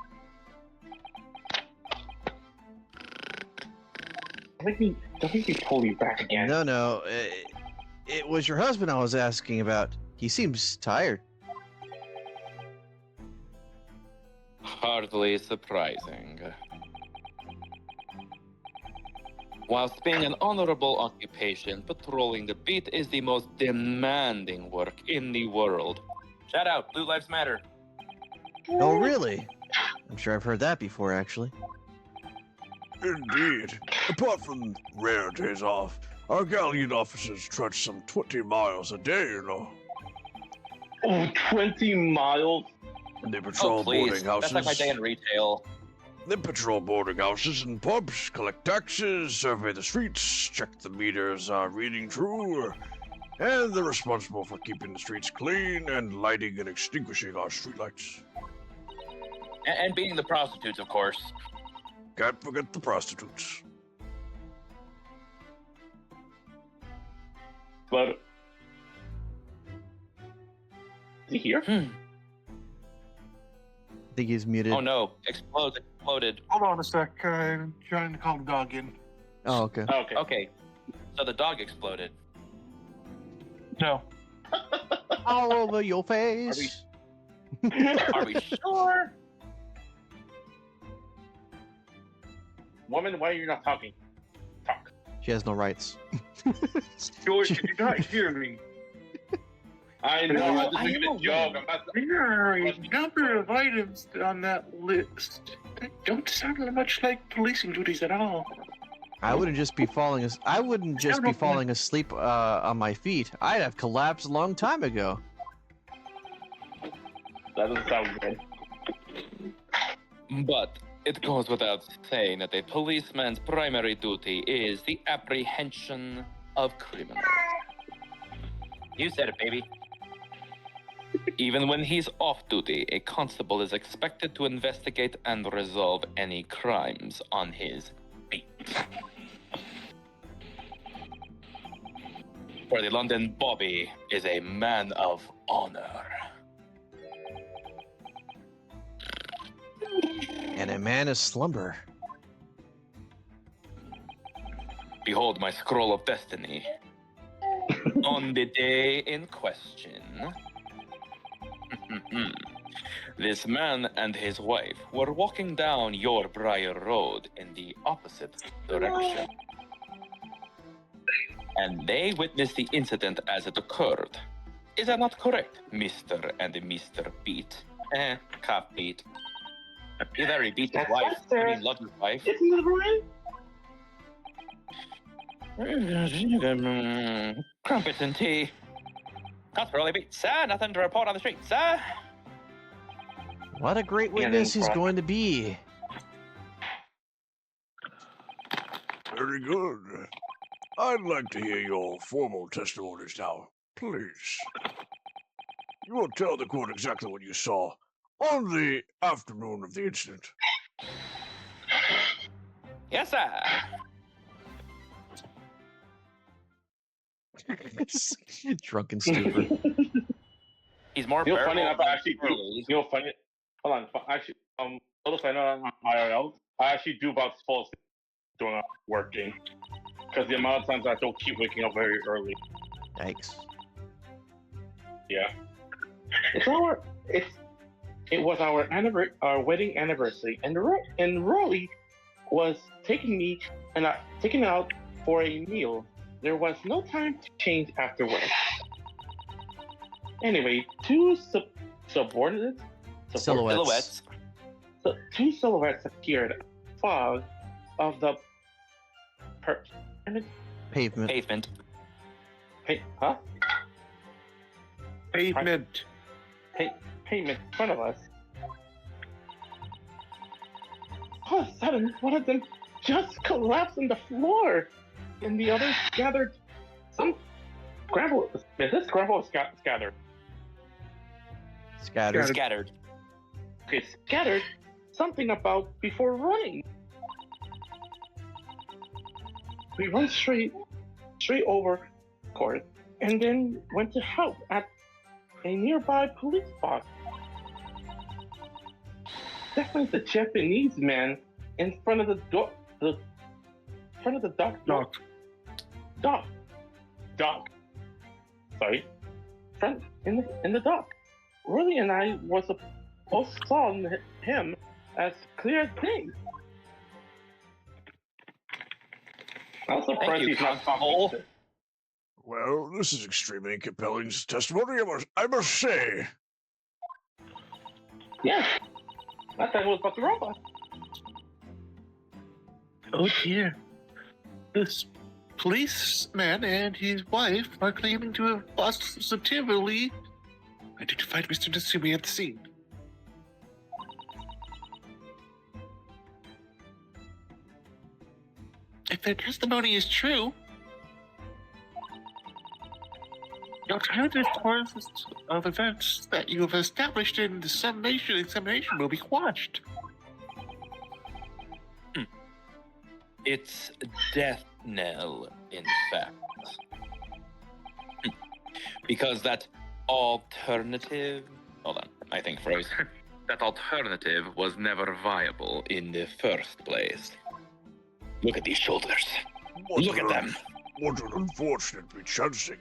Don't make me pull you back again. No. It was your husband I was asking about. He seems tired. Hardly surprising. Whilst being an honorable occupation, patrolling the beat is the most demanding work in the world. Shout out, Blue Lives Matter. Oh, really? I'm sure I've heard that before, actually. Indeed. Apart from rare days off, our galleon officers trudge some 20 miles a day, you know. Oh, 20 miles? And they patrol boarding houses. That's like my day in retail. They patrol boarding houses and pubs, collect taxes, survey the streets, check the meters are reading true, and they're responsible for keeping the streets clean and lighting and extinguishing our streetlights. And beating the prostitutes, of course. Can't forget the prostitutes. But... Is he here? I think he's muted. Oh no, exploded. Hold on a sec. I'm trying to call the dog in. Oh, okay. Okay. Okay, so the dog exploded. No. All over your face. Are we sure? Woman, why are you not talking? Talk. She has no rights. George, did you not hear me? I know, No, I'm just making a joke. I'm not... There are a number of items on that list that don't sound much like policing duties at all. I wouldn't just be falling. I wouldn't just be falling asleep on my feet. I'd have collapsed a long time ago. That doesn't sound good. But it goes without saying that a policeman's primary duty is the apprehension of criminals. You said it, baby. Even when he's off duty, a constable is expected to investigate and resolve any crimes on his beat. For the London Bobby is a man of honor. And a man of slumber. Behold my scroll of destiny. On the day in question, this man and his wife were walking down your Briar Road in the opposite direction. And they witnessed the incident as it occurred. Is that not correct, Mr. and Mr. Beat? Calf Beat. He very beat his That's wife. faster. I mean, loved his wife. Isn't it right? Crumpets and tea. That's really beat, sir. Nothing to report on the street, sir. What a great Yeah, witness no he's problem. going to be. Very good. I'd like to hear your formal testimonies now, please. You will tell the court exactly what you saw on the afternoon of the incident. Yes, sir. Drunken stupor. He's more You know, funny bearable enough, I actually do. early. You know, funny. Hold on. Actually, although I know I'm on IRL, I actually do about fall asleep doing working because the amount of times I don't keep waking up very early. Yikes. Yeah. It was our wedding anniversary, and Rory was taking me out for a meal. There was no time to change afterwards. Anyway, two subordinates, Silhouettes. So two silhouettes appeared in the fog of the Pavement. Pavement. huh? Pavement. Pavement in front of us. All of a sudden, one of them just collapsed on the floor, and the others gathered some gravel. Is this gravel or scattered? Scattered. Scattered. Okay, scattered something about before running. We run straight over court, and then went to help at a nearby police box. Definitely the Japanese man in front of the door. Front of the dock. Dock. Sorry. Front in the dock. Rory and I was both saw him as clear as day. I'm surprised he's not Constable. talking. Well, this is extremely compelling testimony, I must say. Yeah. I thought it was about the robot. Oh dear. This policeman and his wife are claiming to have positively identified Mr. Natsumi at the scene. If their testimony is true, the alternative course of events that you have established in the summation examination will be quashed. It's death knell, in fact. Because that alternative... Hold on, I think froze. That alternative was never viable in the first place. Look at these shoulders. Look at them. What an unfortunate chancing.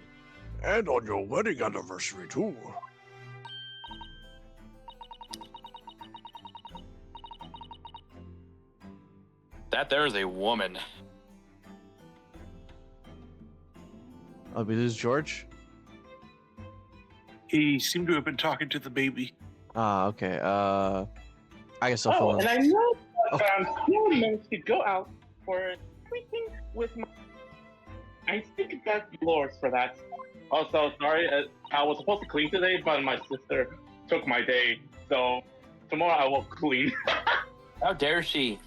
And on your wedding anniversary, too. That there is a woman. Oh, we lose George? He seemed to have been talking to the baby. Ah, okay. I guess I'll fill in. And I know that I'm still meant to go out for a drinking with my... I think that's yours for that. Also, sorry, I was supposed to clean today, but my sister took my day, so tomorrow I will clean. How dare she?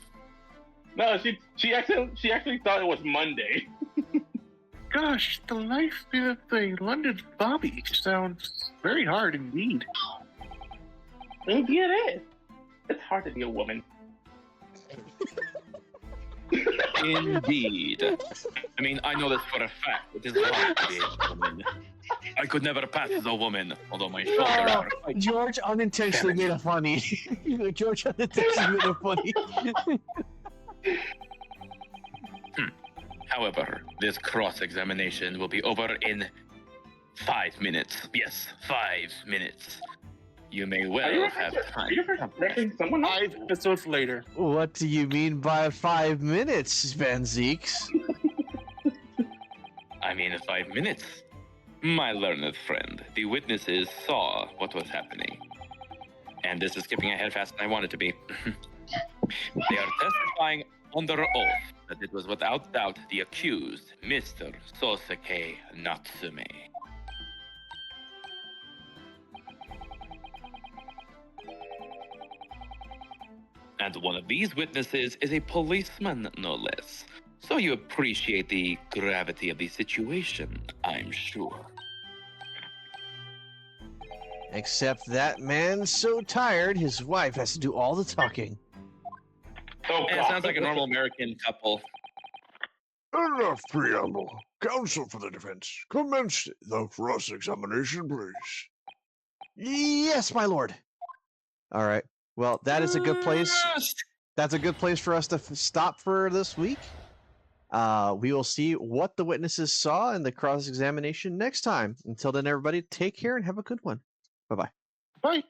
No, she actually thought it was Monday. Gosh, the life of the London Bobby sounds very hard indeed. Indeed it is. It's hard to be a woman. Indeed. I mean, I know this for a fact. It is hard to be a woman. I could never pass as a woman, although my shoulders are quite... George unintentionally made it funny. George unintentionally made it funny. However, this cross-examination will be over in 5 minutes. Yes, 5 minutes. You may well have time. Are you referencing someone else? 5 episodes later. What do you mean by 5 minutes, Van Zeeks? I mean 5 minutes. My learned friend, the witnesses saw what was happening. And this is skipping ahead faster than I want it to be. They are testifying under oath that it was without doubt the accused, Mr. Sosuke Natsume. And one of these witnesses is a policeman, no less. So you appreciate the gravity of the situation, I'm sure. Except that man's so tired, his wife has to do all the talking. Oh, It God. sounds like a normal American couple. Enough preamble. Counsel for the defense, commence the cross-examination, please. Yes, my lord. All right. Well, that is a good place. That's a good place for us to stop for this week. We will see what the witnesses saw in the cross-examination next time. Until then, everybody, take care and have a good one. Bye-bye. Bye.